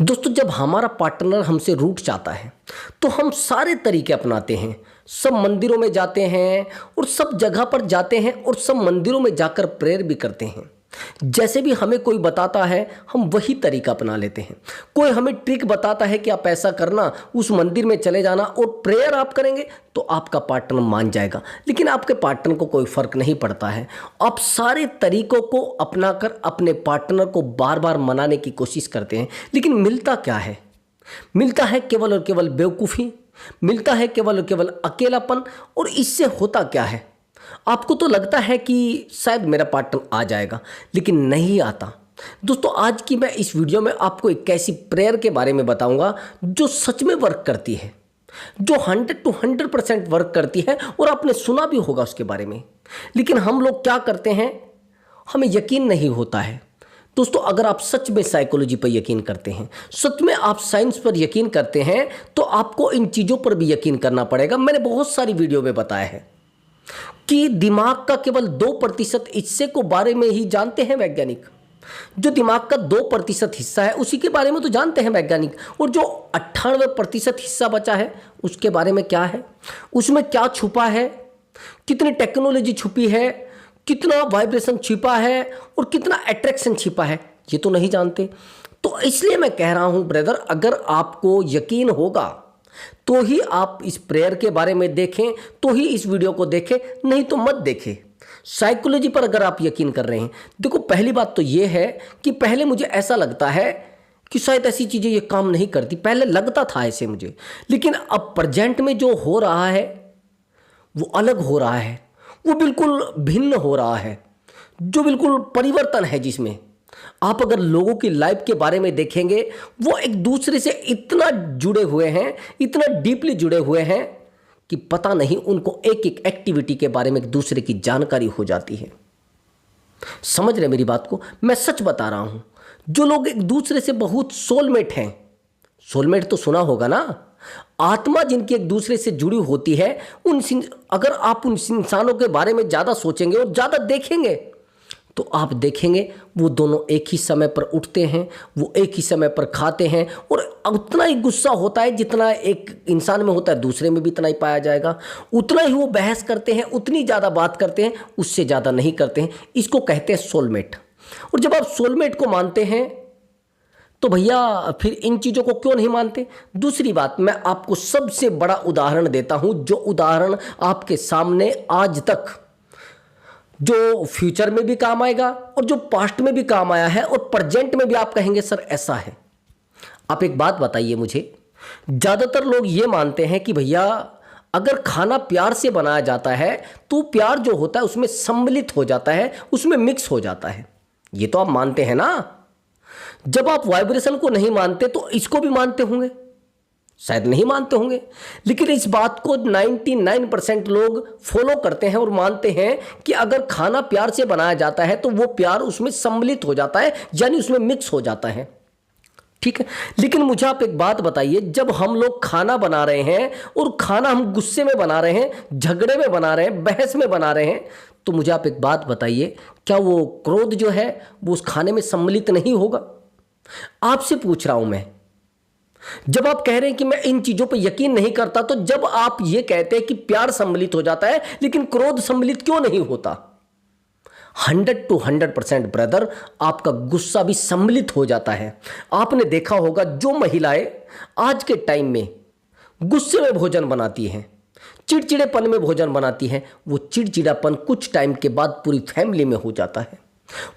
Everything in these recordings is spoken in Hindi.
दोस्तों, जब हमारा पार्टनर हमसे रूठ जाता है तो हम सारे तरीके अपनाते हैं। सब मंदिरों में जाते हैं और सब जगह पर जाते हैं और सब मंदिरों में जाकर प्रेयर भी करते हैं। जैसे भी हमें कोई बताता है हम वही तरीका अपना लेते हैं। कोई हमें ट्रिक बताता है कि आप ऐसा करना, उस मंदिर में चले जाना और प्रेयर आप करेंगे तो आपका पार्टनर मान जाएगा। लेकिन आपके पार्टनर को कोई फर्क नहीं पड़ता है। आप सारे तरीकों को अपनाकर अपने पार्टनर को बार बार मनाने की कोशिश करते हैं, लेकिन मिलता क्या है? मिलता है केवल और केवल बेवकूफ़ी, मिलता है केवल और केवल अकेलापन। और इससे होता क्या है? आपको तो लगता है कि शायद मेरा पार्टनर आ जाएगा, लेकिन नहीं आता। दोस्तों, आज की मैं इस वीडियो में आपको एक ऐसी प्रेयर के बारे में बताऊंगा जो सच में वर्क करती है, जो 100% वर्क करती है। और आपने सुना भी होगा उसके बारे में, लेकिन हम लोग क्या करते हैं, हमें यकीन नहीं होता है। दोस्तों, अगर आप सच में साइकोलॉजी पर यकीन करते हैं, सच में आप साइंस पर यकीन करते हैं, तो आपको इन चीज़ों पर भी यकीन करना पड़ेगा। मैंने बहुत सारी वीडियो में बताया है कि दिमाग का केवल 2% हिस्से को बारे में ही जानते हैं वैज्ञानिक। जो दिमाग का 2% हिस्सा है उसी के बारे में तो जानते हैं वैज्ञानिक, और जो 98% हिस्सा बचा है उसके बारे में क्या है, उसमें क्या छुपा है, कितनी टेक्नोलॉजी छुपी है, कितना वाइब्रेशन छिपा है और कितना अट्रैक्शन छिपा है, ये तो नहीं जानते। तो इसलिए मैं कह रहा हूं ब्रदर, अगर आपको यकीन होगा तो ही आप इस प्रेयर के बारे में देखें, तो ही इस वीडियो को देखें, नहीं तो मत देखें। साइकोलॉजी पर अगर आप यकीन कर रहे हैं, देखो पहली बात तो ये है कि पहले मुझे ऐसा लगता है कि शायद ऐसी चीज़ें ये काम नहीं करती। पहले लगता था ऐसे मुझे, लेकिन अब प्रेजेंट में जो हो रहा है वो अलग हो रहा है, वो बिल्कुल भिन्न हो रहा है, जो बिल्कुल परिवर्तन है। जिसमें आप अगर लोगों की लाइफ के बारे में देखेंगे, वो एक दूसरे से इतना जुड़े हुए हैं, इतना डीपली जुड़े हुए हैं कि पता नहीं उनको एक एक एक्टिविटी के बारे में एक दूसरे की जानकारी हो जाती है। समझ रहे मेरी बात को? मैं सच बता रहा हूं। जो लोग एक दूसरे से बहुत सोलमेट हैं, सोलमेट तो सुना होगा ना, आत्मा जिनकी एक दूसरे से जुड़ी होती है, अगर आप उन इंसानों के बारे में ज़्यादा सोचेंगे और ज़्यादा देखेंगे तो आप देखेंगे वो दोनों एक ही समय पर उठते हैं, वो एक ही समय पर खाते हैं, और उतना ही गुस्सा होता है जितना एक इंसान में होता है दूसरे में भी इतना ही पाया जाएगा। उतना ही वो बहस करते हैं, उतनी ज़्यादा बात करते हैं, उससे ज़्यादा नहीं करते हैं। इसको कहते हैं सोलमेट। और जब आप सोलमेट को मानते हैं तो भैया फिर इन चीज़ों को क्यों नहीं मानते? दूसरी बात, मैं आपको सबसे बड़ा उदाहरण देता हूं, जो उदाहरण आपके सामने आज तक, जो फ्यूचर में भी काम आएगा और जो पास्ट में भी काम आया है और प्रेजेंट में भी आप कहेंगे सर ऐसा है। आप एक बात बताइए मुझे, ज़्यादातर लोग ये मानते हैं कि भैया अगर खाना प्यार से बनाया जाता है तो प्यार जो होता है उसमें सम्मिलित हो जाता है, उसमें मिक्स हो जाता है। ये तो आप मानते हैं ना। जब आप वाइब्रेशन को नहीं मानते तो इसको भी मानते होंगे? शायद नहीं मानते होंगे, लेकिन इस बात को 99% लोग फॉलो करते हैं और मानते हैं कि अगर खाना प्यार से बनाया जाता है तो वो प्यार उसमें सम्मिलित हो जाता है, यानी उसमें मिक्स हो जाता है। ठीक है, लेकिन मुझे आप एक बात बताइए, जब हम लोग खाना बना रहे हैं और खाना हम गुस्से में बना रहे हैं, झगड़े में बना रहे हैं, बहस में बना रहे हैं, तो मुझे आप एक बात बताइए, क्या वो क्रोध जो है वो उस खाने में सम्मिलित नहीं होगा? आपसे पूछ रहा हूं मैं। जब आप कह रहे हैं कि मैं इन चीजों पर यकीन नहीं करता, तो जब आप ये कहते हैं कि प्यार सम्मिलित हो जाता है लेकिन क्रोध सम्मिलित क्यों नहीं होता? 100% ब्रदर, आपका गुस्सा भी सम्मिलित हो जाता है। आपने देखा होगा जो महिलाएं आज के टाइम में गुस्से में भोजन बनाती हैं, चिड़चिड़ेपन में भोजन बनाती हैं, वो चिड़चिड़ापन कुछ टाइम के बाद पूरी फैमिली में हो जाता है,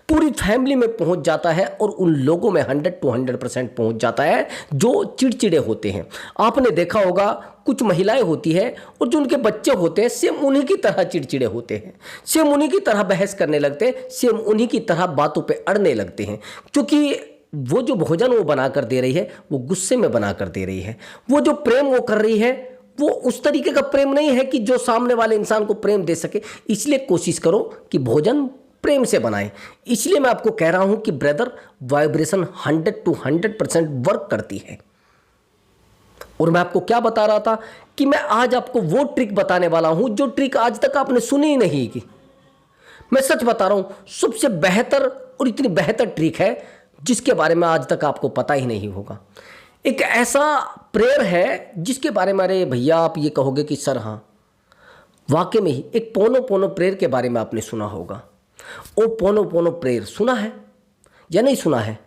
पूरी फैमिली में पहुंच जाता है, और उन लोगों में 100% पहुंच जाता है जो चिड़चिड़े होते हैं। आपने देखा होगा कुछ महिलाएं होती हैं और जो उनके बच्चे होते हैं सेम उन्हीं की तरह चिड़चिड़े होते हैं, सेम उन्हीं की तरह बहस करने लगते हैं, सेम उन्हीं की तरह बातों पे अड़ने लगते हैं, क्योंकि वो जो भोजन वो बना कर दे रही है वो गुस्से में बना कर दे रही है। वो जो प्रेम वो कर रही है वो उस तरीके का प्रेम नहीं है कि जो सामने वाले इंसान को प्रेम दे सके। इसलिए कोशिश करो कि भोजन प्रेम से बनाएं। इसलिए मैं आपको कह रहा हूं कि ब्रदर, वाइब्रेशन 100% वर्क करती है। और मैं आपको क्या बता रहा था कि मैं आज आपको वो ट्रिक बताने वाला हूं जो ट्रिक आज तक आपने सुनी ही नहीं की। मैं सच बता रहा हूं, सबसे बेहतर और इतनी बेहतर ट्रिक है जिसके बारे में आज तक आपको पता ही नहीं होगा। एक ऐसा प्रेयर है जिसके बारे में अरे भैया आप ये कहोगे कि सर हाँ वाकई में ही एक पोनो पोनो प्रेयर के बारे में आपने सुना होगा। ओ पोनो पोनो प्रेयर सुना है या नहीं सुना है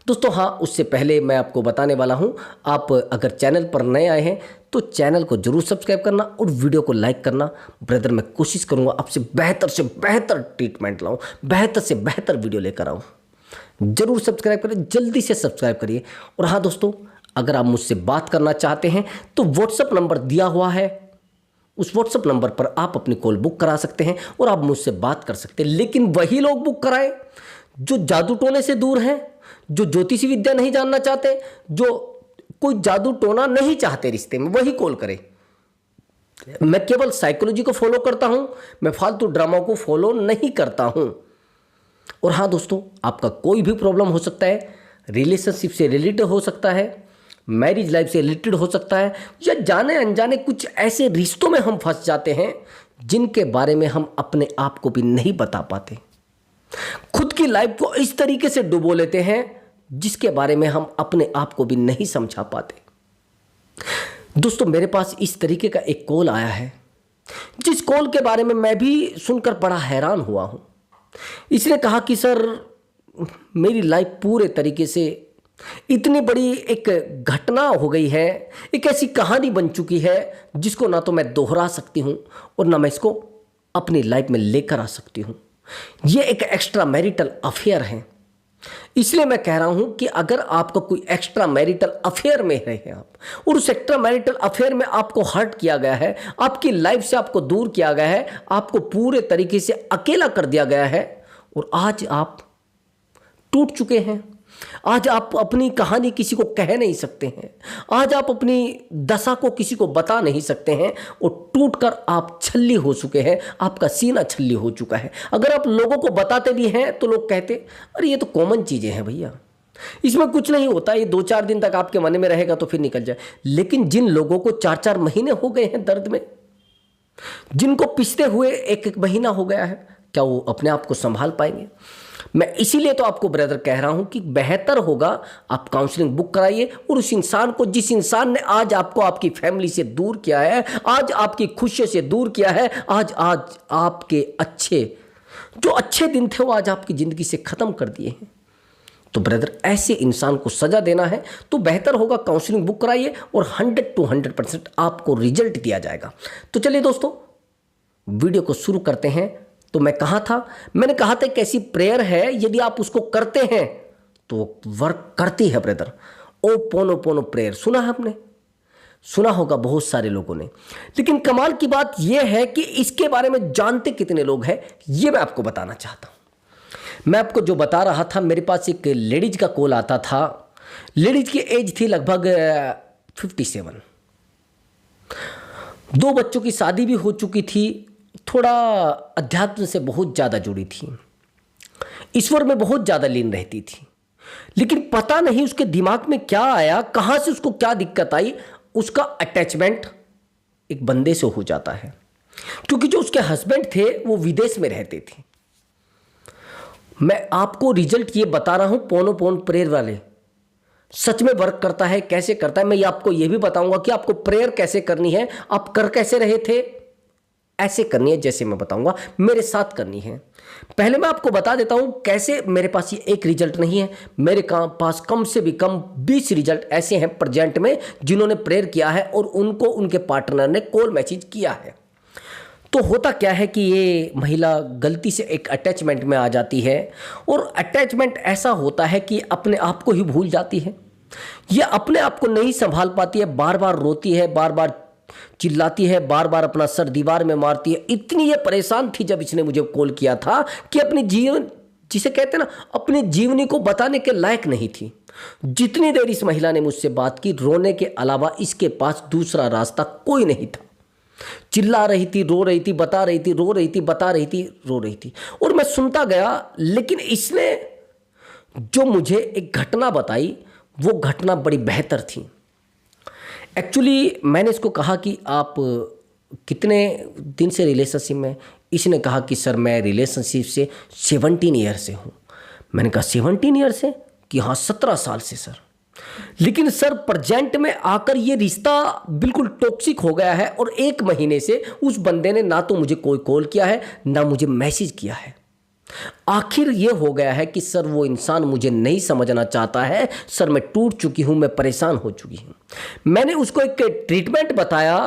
दोस्तों? हाँ, उससे पहले मैं आपको बताने वाला हूँ, आप अगर चैनल पर नए आए हैं तो चैनल को जरूर सब्सक्राइब करना और वीडियो को लाइक करना। ब्रदर मैं कोशिश करूँगा आपसे बेहतर ट्रीटमेंट लाऊँ, बेहतर से बेहतर वीडियो लेकर आऊँ। जरूर सब्सक्राइब करें, जल्दी से सब्सक्राइब करिए। और हाँ दोस्तों, अगर आप मुझसे बात करना चाहते हैं तो व्हाट्सअप नंबर दिया हुआ है, उस व्हाट्सअप नंबर पर आप अपनी कॉल बुक करा सकते हैं और आप मुझसे बात कर सकते हैं। लेकिन वही लोग बुक कराएं जो जादू टोने से दूर हैं, जो ज्योतिषी विद्या नहीं जानना चाहते, जो कोई जादू टोना नहीं चाहते रिश्ते में, वही कॉल करें। मैं केवल साइकोलॉजी को फॉलो करता हूं, मैं फालतू ड्रामा को फॉलो नहीं करता हूं। और हाँ दोस्तों, आपका कोई भी प्रॉब्लम हो सकता है, रिलेशनशिप से रिलेटेड हो सकता है, मैरिज लाइफ से रिलेटेड हो सकता है, या जाने अनजाने कुछ ऐसे रिश्तों में हम फंस जाते हैं जिनके बारे में हम अपने आप को भी नहीं बता पाते। खुद की लाइफ को इस तरीके से डुबो लेते हैं जिसके बारे में हम अपने आप को भी नहीं समझा पाते। दोस्तों, मेरे पास इस तरीके का एक कॉल आया है जिस कॉल के बारे में मैं भी सुनकर बड़ा हैरान हुआ हूं। इसने कहा कि सर मेरी लाइफ पूरे तरीके से इतनी बड़ी एक घटना हो गई है, एक ऐसी कहानी बन चुकी है जिसको ना तो मैं दोहरा सकती हूं और ना मैं इसको अपनी लाइफ में लेकर आ सकती हूं। ये एक एक्स्ट्रा मैरिटल अफेयर है। इसलिए मैं कह रहा हूं कि अगर आपका कोई एक्स्ट्रा मैरिटल अफेयर में रहे आप और उस एक्स्ट्रा मैरिटल अफेयर में आपको हर्ट किया गया है, आपकी लाइफ से आपको दूर किया गया है, आपको पूरे तरीके से अकेला कर दिया गया है और आज आप टूट चुके हैं, आज आप अपनी कहानी किसी को कह नहीं सकते हैं, आज आप अपनी दशा को किसी को बता नहीं सकते हैं और टूटकर आप छल्ली हो चुके हैं, आपका सीना छल्ली हो चुका है। अगर आप लोगों को बताते भी हैं तो लोग कहते अरे ये तो कॉमन चीज़ें हैं भैया, इसमें कुछ नहीं होता, ये 2-4 दिन तक आपके मन में रहेगा तो फिर निकल जाए। लेकिन जिन लोगों को 4-4 महीने हो गए हैं दर्द में, जिनको पिसते हुए 1-1 महीना हो गया है, क्या वो अपने आप को संभाल पाएंगे? मैं इसीलिए तो आपको ब्रदर कह रहा हूं कि बेहतर होगा आप काउंसलिंग बुक कराइए और उस इंसान को, जिस इंसान ने आज आपको आपकी फैमिली से दूर किया है, आज आपकी खुशियों से दूर किया है, आज आपके जो अच्छे दिन थे वो आज आपकी ज़िंदगी से ख़त्म कर दिए हैं, तो ब्रदर ऐसे इंसान को सज़ा देना है तो बेहतर होगा काउंसलिंग बुक कराइए और 100% आपको रिजल्ट दिया जाएगा। तो चलिए दोस्तों, वीडियो को शुरू करते हैं। तो मैंने कहा था कि ऐसी प्रेयर है, यदि आप उसको करते हैं तो वर्क करती है ब्रदर। ओ पोनो पोनो प्रेयर सुना है आपने? सुना होगा बहुत सारे लोगों ने, लेकिन कमाल की बात यह है कि इसके बारे में जानते कितने लोग हैं ये मैं आपको बताना चाहता हूं। मैं आपको जो बता रहा था, मेरे पास एक लेडीज का कॉल आता था। लेडीज की एज थी लगभग 57, 2 बच्चों की शादी भी हो चुकी थी, थोड़ा अध्यात्म से बहुत ज़्यादा जुड़ी थी, ईश्वर में बहुत ज़्यादा लीन रहती थी। लेकिन पता नहीं उसके दिमाग में क्या आया, कहाँ से उसको क्या दिक्कत आई, उसका अटैचमेंट एक बंदे से हो जाता है, क्योंकि जो उसके हस्बैंड थे वो विदेश में रहते थे। मैं आपको रिजल्ट ये बता रहा हूँ, पोनो पोन प्रेयर वाले सच में वर्क करता है। कैसे करता है मैं आपको ये भी बताऊंगा कि आपको प्रेयर कैसे करनी है, आप कर कैसे रहे थे, ऐसे करनी है जैसे मैं बताऊंगा, मेरे साथ करनी है। पहले मैं आपको बता देता हूं कैसे। मेरे पास ये एक रिजल्ट नहीं है, मेरे पास कम से भी कम 20 रिजल्ट ऐसे हैं प्रेजेंट में जिन्होंने प्रेयर किया है और उनको उनके पार्टनर ने कॉल मैसेज किया है। तो होता क्या है कि ये महिला गलती से एक अटैचमेंट में आ जाती है और अटैचमेंट ऐसा होता है कि अपने आप को ही भूल जाती है, ये अपने आप को नहीं संभाल पाती है, बार बार रोती है, बार बार चिल्लाती है, बार बार अपना सर दीवार में मारती है। इतनी ये परेशान थी जब इसने मुझे कॉल किया था कि अपनी जीवन, जिसे कहते हैं ना, अपनी जीवनी को बताने के लायक नहीं थी। जितनी देर इस महिला ने मुझसे बात की, रोने के अलावा इसके पास दूसरा रास्ता कोई नहीं था। चिल्ला रही थी, रो रही थी, बता रही थी, रो रही थी, बता रही थी, रो रही थी, और मैं सुनता गया। लेकिन इसने जो मुझे एक घटना बताई वो घटना बड़ी बेहतर थी। एक्चुअली मैंने इसको कहा कि आप कितने दिन से रिलेशनशिप में? इसने कहा कि सर मैं रिलेशनशिप से 17 ईयर से हूँ। मैंने कहा 17 ईयर से? कि हाँ 17 साल से सर, लेकिन सर प्रेजेंट में आकर ये रिश्ता बिल्कुल टॉक्सिक हो गया है और 1 महीने से उस बंदे ने ना तो मुझे कोई कॉल किया है ना मुझे मैसेज किया है। आखिर ये हो गया है कि सर वो इंसान मुझे नहीं समझना चाहता है, सर मैं टूट चुकी हूँ, मैं परेशान हो चुकी हूँ। मैंने उसको एक ट्रीटमेंट बताया,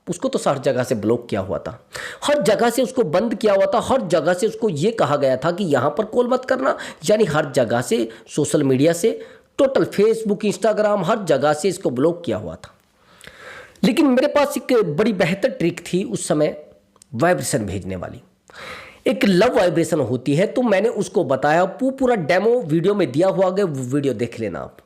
उसको तो हर जगह से ब्लॉक किया हुआ था, हर जगह से उसको बंद किया हुआ था, हर जगह से उसको ये कहा गया था कि यहाँ पर कॉल मत करना, यानी हर जगह से सोशल मीडिया से, टोटल फेसबुक, इंस्टाग्राम, हर जगह से इसको ब्लॉक किया हुआ था। लेकिन मेरे पास एक बड़ी बेहतर ट्रिक थी उस समय, वाइब्रेशन भेजने वाली। एक लव वाइब्रेशन होती है, तो मैंने उसको बताया, वो पूरा डेमो वीडियो में दिया हुआ है, वो वीडियो देख लेना आप।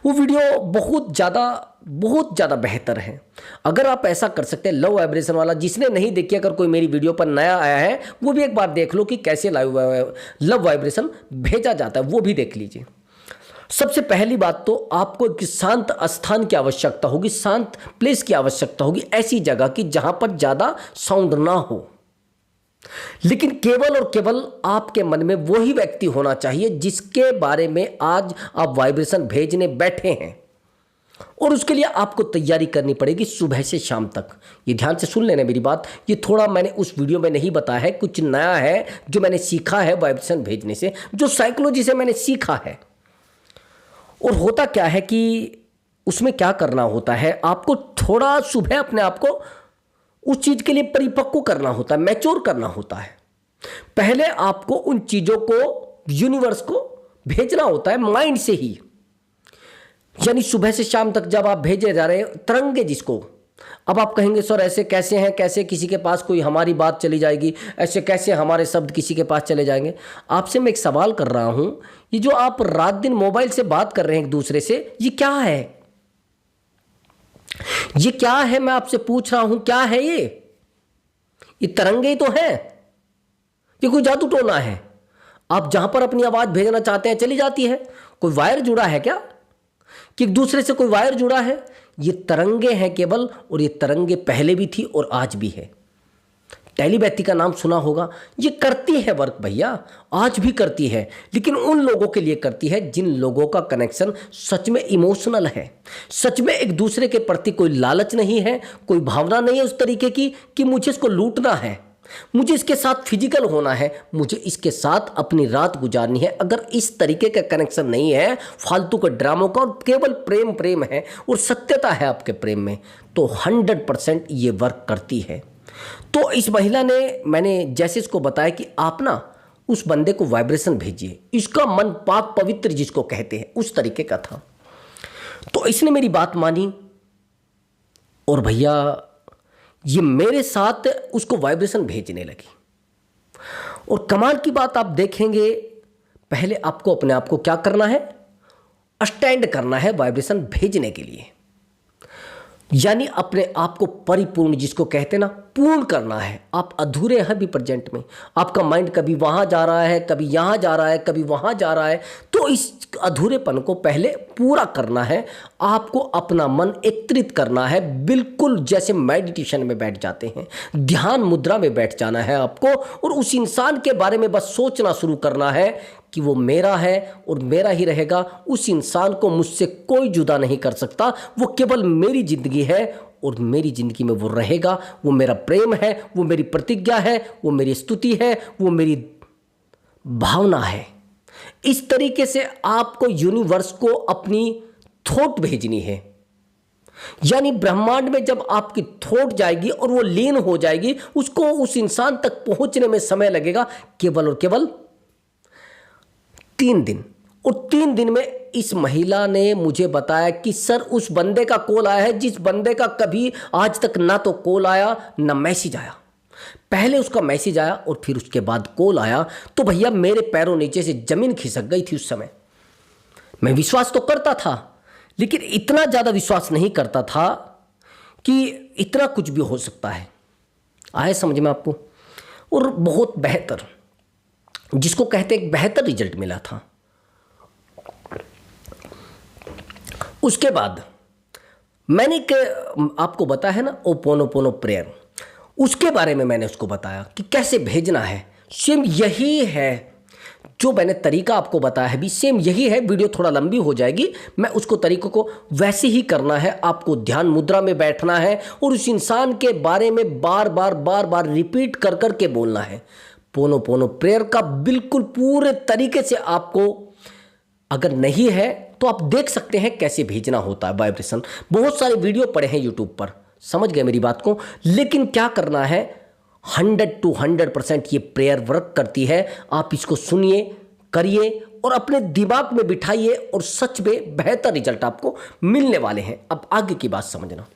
वो वीडियो बहुत ज़्यादा बेहतर है। अगर आप ऐसा कर सकते हैं लव वाइब्रेशन वाला, जिसने नहीं देखी, अगर कोई मेरी वीडियो पर नया आया है वो भी एक बार देख लो कि कैसे लव वाइब्रेशन भेजा जाता है, वो भी देख लीजिए। सबसे पहली बात तो आपको एक शांत स्थान की आवश्यकता होगी, शांत प्लेस की आवश्यकता होगी, ऐसी जगह की जहां पर ज़्यादा साउंड ना हो। लेकिन केवल और केवल आपके मन में वही व्यक्ति होना चाहिए जिसके बारे में आज आप वाइब्रेशन भेजने बैठे हैं, और उसके लिए आपको तैयारी करनी पड़ेगी सुबह से शाम तक। ये ध्यान से सुन लेना मेरी बात, ये थोड़ा मैंने उस वीडियो में नहीं बताया है, कुछ नया है जो मैंने सीखा है वाइब्रेशन भेजने से, जो साइकोलॉजी से मैंने सीखा है। और होता क्या है कि उसमें क्या करना होता है, आपको थोड़ा सुबह अपने आप को उस चीज़ के लिए परिपक्व करना होता है, मैच्योर करना होता है। पहले आपको उन चीज़ों को, यूनिवर्स को भेजना होता है माइंड से ही, यानी सुबह से शाम तक जब आप भेजे जा रहे हैं तरंगे जिसको। अब आप कहेंगे सर ऐसे कैसे हैं, कैसे किसी के पास कोई हमारी बात चली जाएगी, ऐसे कैसे हमारे शब्द किसी के पास चले जाएंगे। आपसे मैं एक सवाल कर रहा हूं, ये जो आप रात दिन मोबाइल से बात कर रहे हैं एक दूसरे से, ये क्या है? ये क्या है? मैं आपसे पूछ रहा हूं, क्या है ये तरंगे ही तो है, ये कोई जादू टोना है? आप जहां पर अपनी आवाज भेजना चाहते हैं चली जाती है। कोई वायर जुड़ा है क्या कि एक दूसरे से कोई वायर जुड़ा है? ये तरंगे हैं केवल, और ये तरंगे पहले भी थी और आज भी है। टेलीपैथी का नाम सुना होगा, ये करती है वर्क भैया, आज भी करती है, लेकिन उन लोगों के लिए करती है जिन लोगों का कनेक्शन सच में इमोशनल है, सच में एक दूसरे के प्रति कोई लालच नहीं है, कोई भावना नहीं है उस तरीके की कि मुझे इसको लूटना है, मुझे इसके साथ फिजिकल होना है, मुझे इसके साथ अपनी रात गुजारनी है। अगर इस तरीके का कनेक्शन नहीं है, फालतू के ड्रामों का, और केवल प्रेम है और सत्यता है आपके प्रेम में, तो 100% ये वर्क करती है। तो इस महिला ने, मैंने जैसे इसको बताया कि आप ना उस बंदे को वाइब्रेशन भेजिए, इसका मन पाक पवित्र जिसको कहते हैं, उस तरीके का था। तो इसने मेरी बात मानी और भैया ये मेरे साथ उसको वाइब्रेशन भेजने लगी। और कमाल की बात आप देखेंगे, पहले आपको अपने आप को क्या करना है, स्टैंड करना है वाइब्रेशन भेजने के लिए, यानी अपने आप को परिपूर्ण जिसको कहते हैं ना, पूर्ण करना है। आप अधूरे हैं भी प्रेजेंट में, आपका माइंड कभी वहाँ जा रहा है, कभी यहाँ जा रहा है, कभी वहाँ जा रहा है, तो इस अधूरेपन को पहले पूरा करना है। आपको अपना मन एकत्रित करना है, बिल्कुल जैसे मेडिटेशन में बैठ जाते हैं, ध्यान मुद्रा में बैठ जाना है आपको, और उस इंसान के बारे में बस सोचना शुरू करना है कि वो मेरा है और मेरा ही रहेगा। उस इंसान को मुझसे कोई जुदा नहीं कर सकता, वो केवल मेरी जिंदगी है और मेरी जिंदगी में वो रहेगा। वो मेरा प्रेम है, वो मेरी प्रतिज्ञा है, वो मेरी स्तुति है, वो मेरी भावना है। इस तरीके से आपको यूनिवर्स को अपनी थॉट भेजनी है, यानी ब्रह्मांड में जब आपकी थॉट जाएगी और वो लीन हो जाएगी, उसको उस इंसान तक पहुंचने में समय लगेगा केवल और केवल 3 दिन। और 3 दिन में इस महिला ने मुझे बताया कि सर उस बंदे का कॉल आया है जिस बंदे का कभी आज तक ना तो कॉल आया ना मैसेज आया। पहले उसका मैसेज आया और फिर उसके बाद कॉल आया, तो भैया मेरे पैरों नीचे से जमीन खिसक गई थी। उस समय मैं विश्वास तो करता था, लेकिन इतना ज़्यादा विश्वास नहीं करता था कि इतना कुछ भी हो सकता है। आए समझ में आपको? और बहुत बेहतर, जिसको कहते एक बेहतर रिजल्ट मिला था। उसके बाद मैंने आपको बताया है ना ओपोनोपोनो प्रेयर, उसके बारे में मैंने उसको बताया कि कैसे भेजना है। सेम यही है जो मैंने तरीका आपको बताया है भी सेम यही है। वीडियो थोड़ा लंबी हो जाएगी, मैं उसको तरीकों को वैसे ही करना है। आपको ध्यान मुद्रा में बैठना है और उस इंसान के बारे में बार बार रिपीट कर कर के बोलना है। पोनो पोनो प्रेयर का बिल्कुल पूरे तरीके से आपको, अगर नहीं है तो आप देख सकते हैं कैसे भेजना होता है वाइब्रेशन। बहुत सारे वीडियो पड़े हैं यूट्यूब पर, समझ गए मेरी बात को। लेकिन क्या करना है, 100 to 100% ये प्रेयर वर्क करती है। आप इसको सुनिए, करिए और अपने दिमाग में बिठाइए और सच में बेहतर रिजल्ट आपको मिलने वाले हैं। अब आगे की बात समझना।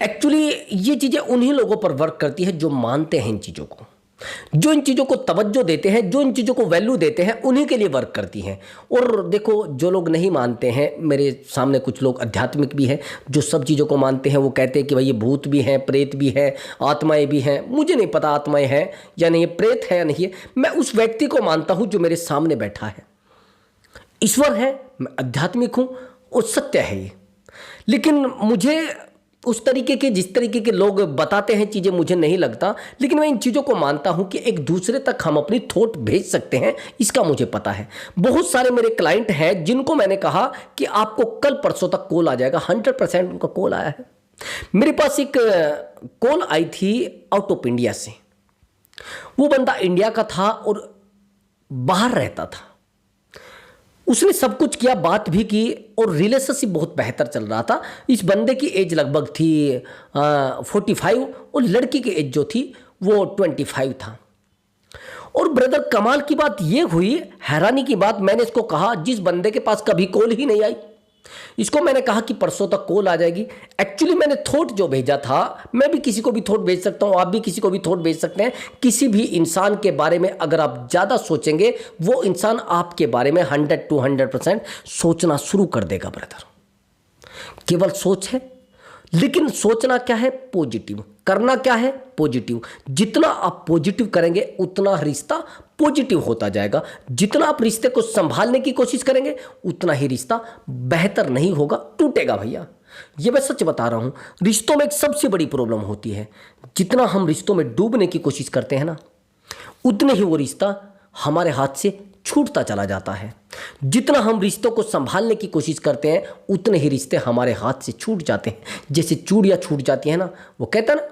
एक्चुअली ये चीज़ें उन्हीं लोगों पर वर्क करती है जो मानते हैं इन चीज़ों को, जो इन चीज़ों को तवज्जो देते हैं, जो इन चीज़ों को वैल्यू देते हैं, उन्हीं के लिए वर्क करती हैं। और देखो, जो लोग नहीं मानते हैं, मेरे सामने कुछ लोग आध्यात्मिक भी हैं जो सब चीज़ों को मानते हैं। वो कहते हैं कि भाई ये भूत भी हैं, प्रेत भी है, आत्माएं भी हैं। मुझे नहीं पता आत्माएं हैं या नहीं, प्रेत है या नहीं है। मैं उस व्यक्ति को मानता हूँ जो मेरे सामने बैठा है। ईश्वर है, मैं आध्यात्मिक हूँ और सत्य है ये। लेकिन मुझे उस तरीके के, जिस तरीके के लोग बताते हैं चीज़ें, मुझे नहीं लगता। लेकिन मैं इन चीज़ों को मानता हूं कि एक दूसरे तक हम अपनी थॉट भेज सकते हैं, इसका मुझे पता है। बहुत सारे मेरे क्लाइंट हैं जिनको मैंने कहा कि आपको कल परसों तक कॉल आ जाएगा। 100% उनका कॉल आया है। मेरे पास एक कॉल आई थी आउट ऑफ इंडिया से। वो बंदा इंडिया का था और बाहर रहता था। उसने सब कुछ किया, बात भी की और रिलेशनशिप बहुत बेहतर चल रहा था। इस बंदे की एज लगभग थी 45 और लड़की की एज जो थी वो 25 था। और ब्रदर, कमाल की बात ये हुई, हैरानी की बात, मैंने इसको कहा, जिस बंदे के पास कभी कॉल ही नहीं आई, इसको मैंने कहा कि परसों तक कॉल आ जाएगी। एक्चुअली मैंने थॉट जो भेजा था, मैं भी किसी को भी थॉट भेज सकता हूं, आप भी किसी को भी थॉट भेज सकते हैं। किसी भी इंसान के बारे में अगर आप ज़्यादा सोचेंगे, वो इंसान आपके बारे में 100 to 100% सोचना शुरू कर देगा ब्रदर। केवल सोच है, लेकिन सोचना क्या है, पॉजिटिव। करना क्या है, पॉजिटिव। जितना आप पॉजिटिव करेंगे उतना रिश्ता पॉजिटिव होता जाएगा। जितना आप रिश्ते को संभालने की कोशिश करेंगे उतना ही रिश्ता बेहतर नहीं होगा, टूटेगा भैया। ये मैं सच बता रहा हूँ। रिश्तों में एक सबसे बड़ी प्रॉब्लम होती है, जितना हम रिश्तों में डूबने की कोशिश करते हैं ना, उतने ही वो रिश्ता हमारे हाथ से छूटता चला जाता है। जितना हम रिश्तों को संभालने की कोशिश करते हैं उतने ही रिश्ते हमारे हाथ से छूट जाते हैं। जैसे चूड़ियाँ छूट जाती है ना, वो कहता है ना,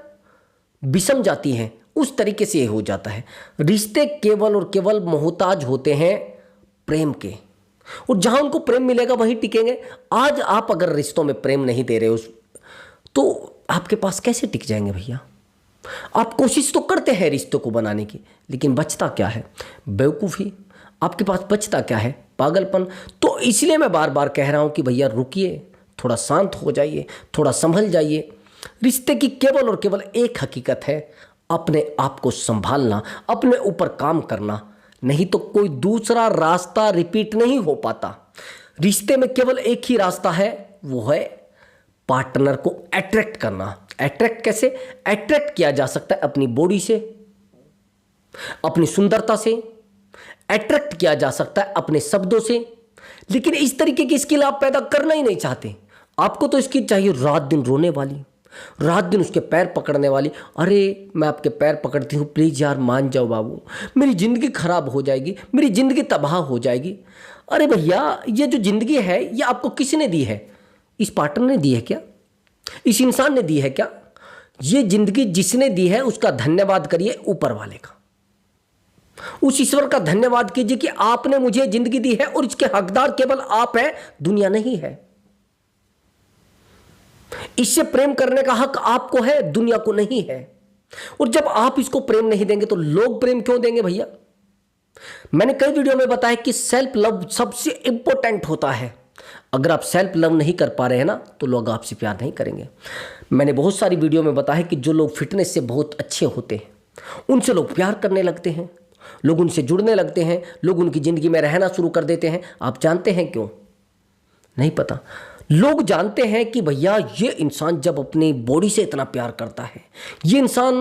बिसम जाती हैं, उस तरीके से ये हो जाता है। रिश्ते केवल और केवल मोहताज होते हैं प्रेम के, और जहाँ उनको प्रेम मिलेगा वहीं टिकेंगे। आज आप अगर रिश्तों में प्रेम नहीं दे रहे हो तो आपके पास कैसे टिक जाएंगे भैया। आप कोशिश तो करते हैं रिश्तों को बनाने की, लेकिन बचता क्या है, बेवकूफ़ी। आपके पास बचता क्या है, पागलपन। तो इसलिए मैं बार बार कह रहा हूँ कि भैया रुकिए, थोड़ा शांत हो जाइए, थोड़ा संभल जाइए। रिश्ते की केवल और केवल एक हकीकत है, अपने आप को संभालना, अपने ऊपर काम करना। नहीं तो कोई दूसरा रास्ता रिपीट नहीं हो पाता। रिश्ते में केवल एक ही रास्ता है, वो है पार्टनर को अट्रैक्ट करना। अट्रैक्ट कैसे? अट्रैक्ट किया जा सकता है अपनी बॉडी से, अपनी सुंदरता से, अट्रैक्ट किया जा सकता है अपने शब्दों से। लेकिन इस तरीके की स्किल आप पैदा करना ही नहीं चाहते। आपको तो इसकी चाहिए रात दिन रोने वाली, रात दिन उसके पैर पकड़ने वाली। अरे मैं आपके पैर पकड़ती हूँ, प्लीज़ यार मान जाओ बाबू, मेरी ज़िंदगी खराब हो जाएगी, मेरी ज़िंदगी तबाह हो जाएगी। अरे भैया, ये जो ज़िंदगी है ये आपको किसने दी है? इस पार्टनर ने दी है क्या? इस इंसान ने दी है क्या? ये ज़िंदगी जिसने दी है उसका धन्यवाद करिए, ऊपर वाले का। उस ईश्वर का धन्यवाद कीजिए कि आपने मुझे ज़िंदगी दी है और इसके हकदार केवल आप हैं, दुनिया नहीं है। इससे प्रेम करने का हक आपको है, दुनिया को नहीं है। और जब आप इसको प्रेम नहीं देंगे तो लोग प्रेम क्यों देंगे भैया? मैंने कई वीडियो में बताया कि सेल्फ लव सबसे इंपॉर्टेंट होता है। अगर आप सेल्फ लव नहीं कर पा रहे हैं ना, तो लोग आपसे प्यार नहीं करेंगे। मैंने बहुत सारी वीडियो में बताया कि जो लोग फिटनेस से बहुत अच्छे होते हैं उनसे लोग प्यार करने लगते हैं, लोग उनसे जुड़ने लगते हैं, लोग उनकी ज़िंदगी में रहना शुरू कर देते हैं। आप जानते हैं क्यों? नहीं पता। लोग जानते हैं कि भैया ये इंसान जब अपनी बॉडी से इतना प्यार करता है, ये इंसान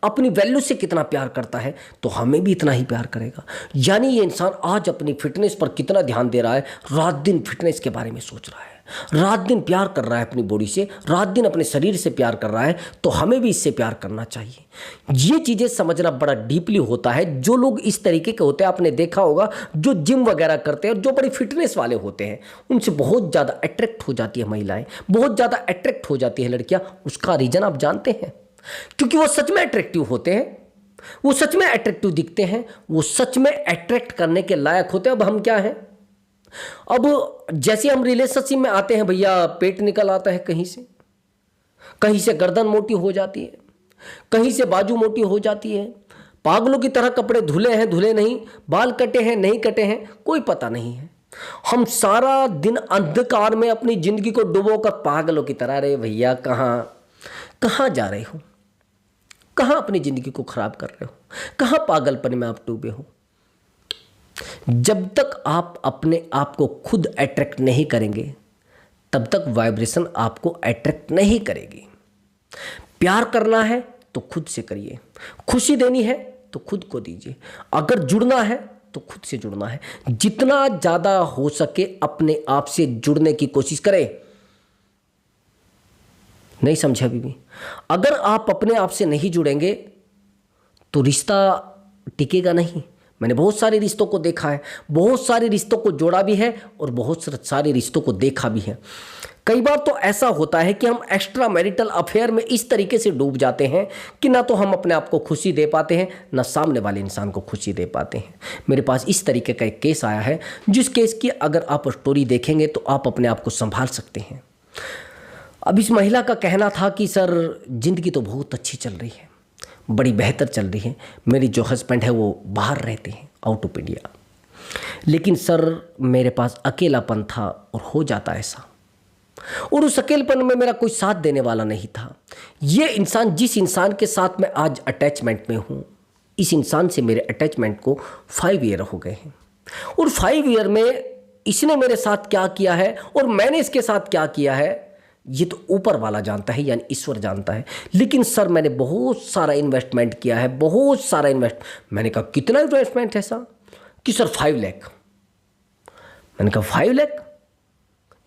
अपनी वैल्यू से कितना प्यार करता है तो हमें भी इतना ही प्यार करेगा। यानी ये इंसान आज अपनी फिटनेस पर कितना ध्यान दे रहा है, रात दिन फिटनेस के बारे में सोच रहा है, रात दिन प्यार कर रहा है अपनी बॉडी से, रात दिन अपने शरीर से प्यार कर रहा है, तो हमें भी इससे प्यार करना चाहिए। ये चीज़ें समझना बड़ा डीपली होता है। जो लोग इस तरीके के होते हैं, आपने देखा होगा, जो जिम वगैरह करते हैं और जो बड़ी फिटनेस वाले होते हैं, उनसे बहुत ज़्यादा अट्रैक्ट हो जाती है महिलाएं, बहुत ज़्यादा अट्रैक्ट हो जाती है लड़कियां। उसका रीज़न आप जानते हैं? क्योंकि वो सच में अट्रैक्टिव होते हैं, वो सच में अट्रैक्टिव दिखते हैं, वो सच में अट्रैक्ट करने के लायक होते हैं। अब हम क्या हैं, अब जैसे हम रिलेशनशिप में आते हैं, भैया पेट निकल आता है, कहीं से गर्दन मोटी हो जाती है, कहीं से बाजू मोटी हो जाती है, पागलों की तरह कपड़े धुले हैं धुले नहीं, बाल कटे हैं नहीं कटे हैं, कोई पता नहीं है। हम सारा दिन अंधकार में अपनी जिंदगी को डुबोकर पागलों की तरह, अरे भैया कहाँ जा रहे हो, कहाँ अपनी जिंदगी को खराब कर रहे हो, कहाँ पागलपन में आप डूबे हो। जब तक आप अपने आप को खुद अट्रैक्ट नहीं करेंगे, तब तक वाइब्रेशन आपको अट्रैक्ट नहीं करेगी। प्यार करना है तो खुद से करिए, खुशी देनी है तो खुद को दीजिए, अगर जुड़ना है तो खुद से जुड़ना है। जितना ज़्यादा हो सके अपने आप से जुड़ने की कोशिश करें। नहीं समझे अभी भी? अगर आप अपने आप से नहीं जुड़ेंगे तो रिश्ता टिकेगा नहीं। मैंने बहुत सारे रिश्तों को देखा है, बहुत सारे रिश्तों को जोड़ा भी है और बहुत सारे रिश्तों को देखा भी है। कई बार तो ऐसा होता है कि हम एक्स्ट्रा मैरिटल अफेयर में इस तरीके से डूब जाते हैं कि ना तो हम अपने आप को खुशी दे पाते हैं, ना सामने वाले इंसान को खुशी दे पाते हैं। मेरे पास इस तरीके का एक केस आया है, जिस केस की अगर आप स्टोरी देखेंगे तो आप अपने आप को संभाल सकते हैं। अब इस महिला का कहना था कि सर ज़िंदगी तो बहुत अच्छी चल रही है, बड़ी बेहतर चल रही है, मेरी जो हस्बैंड है वो बाहर रहते हैं, आउट ऑफ इंडिया, लेकिन सर मेरे पास अकेलापन था और हो जाता ऐसा, और उस अकेलेपन में मेरा कोई साथ देने वाला नहीं था। ये इंसान, जिस इंसान के साथ मैं आज अटैचमेंट में हूँ, इस इंसान से मेरे अटैचमेंट को 5 ईयर हो गए हैं, और 5 ईयर में इसने मेरे साथ क्या किया है और मैंने इसके साथ क्या किया है ये तो ऊपर वाला जानता है, यानी ईश्वर जानता है। लेकिन सर मैंने बहुत सारा इन्वेस्टमेंट किया है, बहुत सारा मैंने कहा कितना इन्वेस्टमेंट है सर? कि सर 5 लाख। मैंने कहा 5 लाख?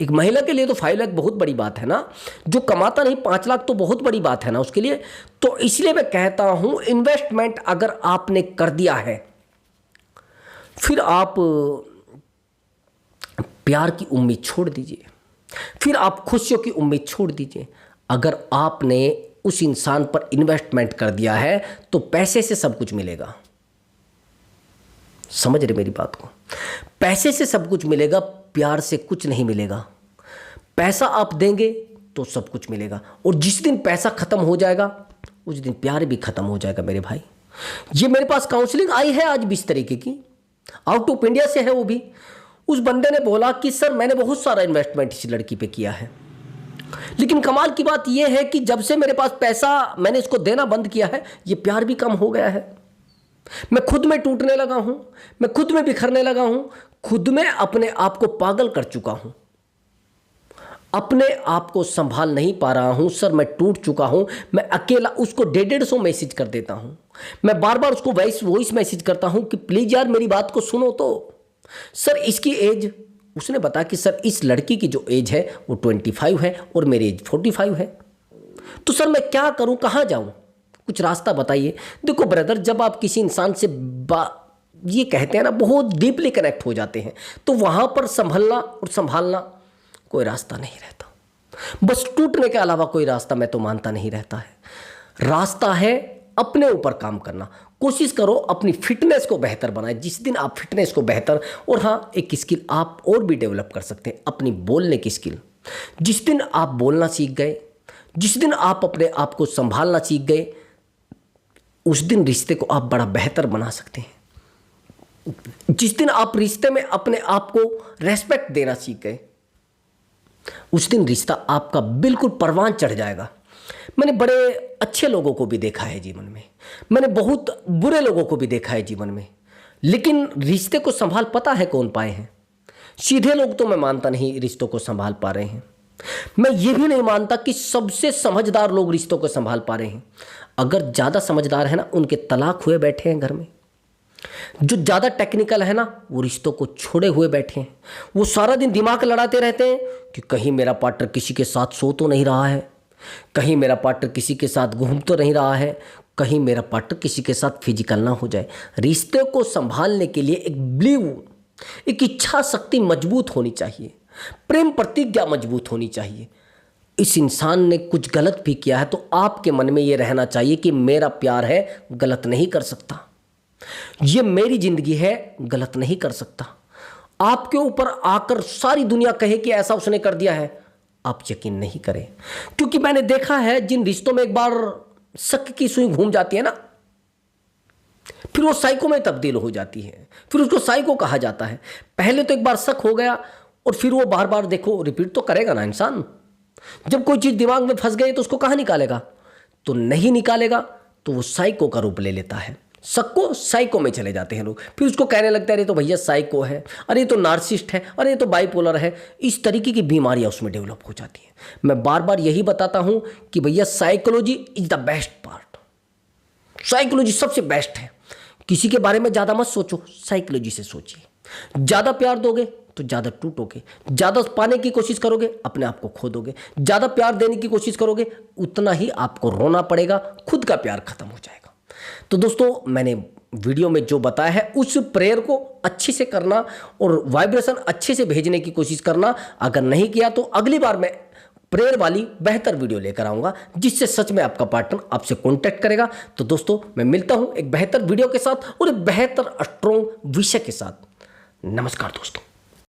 एक महिला के लिए तो 5 लाख बहुत बड़ी बात है ना, जो कमाता नहीं 5 लाख तो बहुत बड़ी बात है ना उसके लिए। तो इसलिए मैं कहता हूं, इन्वेस्टमेंट अगर आपने कर दिया है, फिर आप प्यार की उम्मीद छोड़ दीजिए, फिर आप खुशियों की उम्मीद छोड़ दीजिए। अगर आपने उस इंसान पर इन्वेस्टमेंट कर दिया है तो पैसे से सब कुछ मिलेगा। समझ रहे मेरी बात को? पैसे से सब कुछ मिलेगा, प्यार से कुछ नहीं मिलेगा। पैसा आप देंगे तो सब कुछ मिलेगा, और जिस दिन पैसा खत्म हो जाएगा उस दिन प्यार भी खत्म हो जाएगा मेरे भाई। ये मेरे पास काउंसलिंग आई है आज 20 तरीके की, आउट ऑफ इंडिया से है वो भी। उस बंदे ने बोला कि सर मैंने बहुत सारा इन्वेस्टमेंट इस लड़की पे किया है, लेकिन कमाल की बात यह है कि जब से मेरे पास पैसा मैंने इसको देना बंद किया है, ये प्यार भी कम हो गया है। मैं खुद में टूटने लगा हूं, मैं खुद में बिखरने लगा हूं, खुद में अपने आप को पागल कर चुका हूं, अपने आप को संभाल नहीं पा रहा हूं। सर मैं टूट चुका हूं। मैं अकेला उसको 150 मैसेज कर देता हूं, मैं बार बार उसको वॉइस मैसेज करता हूं कि प्लीज यार मेरी बात को सुनो। तो सर इसकी एज, उसने बताया कि सर इस लड़की की जो एज है वो 25 है और मेरी एज 45 है। तो सर मैं क्या करूं, कहां जाऊं, कुछ रास्ता बताइए। देखो ब्रदर, जब आप किसी इंसान से ये कहते हैं ना, बहुत डीपली कनेक्ट हो जाते हैं, तो वहां पर संभलना और संभालना कोई रास्ता नहीं रहता। बस टूटने के अलावा कोई रास्ता मैं तो मानता नहीं रहता है। रास्ता है अपने ऊपर काम करना। कोशिश करो अपनी फिटनेस को बेहतर बनाए। जिस दिन आप फिटनेस को बेहतर, और हाँ एक स्किल आप और भी डेवलप कर सकते हैं, अपनी बोलने की स्किल। जिस दिन आप बोलना सीख गए, जिस दिन आप अपने आप को संभालना सीख गए, उस दिन रिश्ते को आप बड़ा बेहतर बना सकते हैं। जिस दिन आप रिश्ते में अपने आप को रेस्पेक्ट देना सीख गए, उस दिन रिश्ता आपका बिल्कुल परवान चढ़ जाएगा। मैंने बड़े अच्छे लोगों को भी देखा है जीवन में, मैंने बहुत बुरे लोगों को भी देखा है जीवन में, लेकिन रिश्ते को संभाल पता है कौन पाए हैं? सीधे लोग तो मैं मानता नहीं रिश्तों को संभाल पा रहे हैं, मैं ये भी नहीं मानता कि सबसे समझदार लोग रिश्तों को संभाल पा रहे हैं। अगर ज़्यादा समझदार है ना, उनके तलाक हुए बैठे हैं घर में। जो ज़्यादा टेक्निकल है ना, वो रिश्तों को छोड़े हुए बैठे हैं। वो सारा दिन दिमाग लड़ाते रहते हैं कि कहीं मेरा पार्टनर किसी के साथ सो तो नहीं रहा है, कहीं मेरा पार्टनर किसी के साथ घूम तो नहीं रहा है, कहीं मेरा पार्टनर किसी के साथ फिजिकल ना हो जाए। रिश्ते को संभालने के लिए एक इच्छा शक्ति मजबूत होनी चाहिए, प्रेम प्रतिज्ञा मजबूत होनी चाहिए। इस इंसान ने कुछ गलत भी किया है तो आपके मन में ये रहना चाहिए कि मेरा प्यार है, गलत नहीं कर सकता, ये मेरी जिंदगी है, गलत नहीं कर सकता। आपके ऊपर आकर सारी दुनिया कहे कि ऐसा उसने कर दिया है, आप यकीन नहीं करें। क्योंकि मैंने देखा है जिन रिश्तों में एक बार शक की सुई घूम जाती है ना, फिर वो साइको में तब्दील हो जाती है, फिर उसको साइको कहा जाता है। पहले तो एक बार शक हो गया और फिर वो बार बार देखो रिपीट तो करेगा ना इंसान। जब कोई चीज़ दिमाग में फंस गई तो उसको कहाँ निकालेगा, तो नहीं निकालेगा तो वो साइको का रूप ले लेता है। शक को साइको में चले जाते हैं लोग, फिर उसको कहने लगता है अरे तो भैया साइको है, अरे तो नार्सिस्ट है, अरे तो बाइपोलर है। इस तरीके की बीमारियां उसमें डेवलप हो जाती हैं। मैं बार बार यही बताता हूं कि भैया psychology is the best part, psychology सबसे बेस्ट है। किसी के बारे में ज़्यादा मत सोचो, साइकोलॉजी से सोचिए। ज़्यादा प्यार दोगे तो ज़्यादा टूटोगे, ज़्यादा पाने की कोशिश करोगे अपने आप को खो दोगे, ज़्यादा प्यार देने की कोशिश करोगे उतना ही आपको रोना पड़ेगा, खुद का प्यार खत्म हो जाएगा। तो दोस्तों, मैंने वीडियो में जो बताया है उस प्रेयर को अच्छे से करना और वाइब्रेशन अच्छे से भेजने की कोशिश करना। अगर नहीं किया तो अगली बार मैं प्रेयर वाली बेहतर वीडियो लेकर आऊँगा जिससे सच में आपका पार्टनर आपसे कॉन्टैक्ट करेगा। तो दोस्तों, मैं मिलता हूँ एक बेहतर वीडियो के साथ और एक बेहतर स्ट्रॉन्ग विषय के साथ। नमस्कार दोस्तों।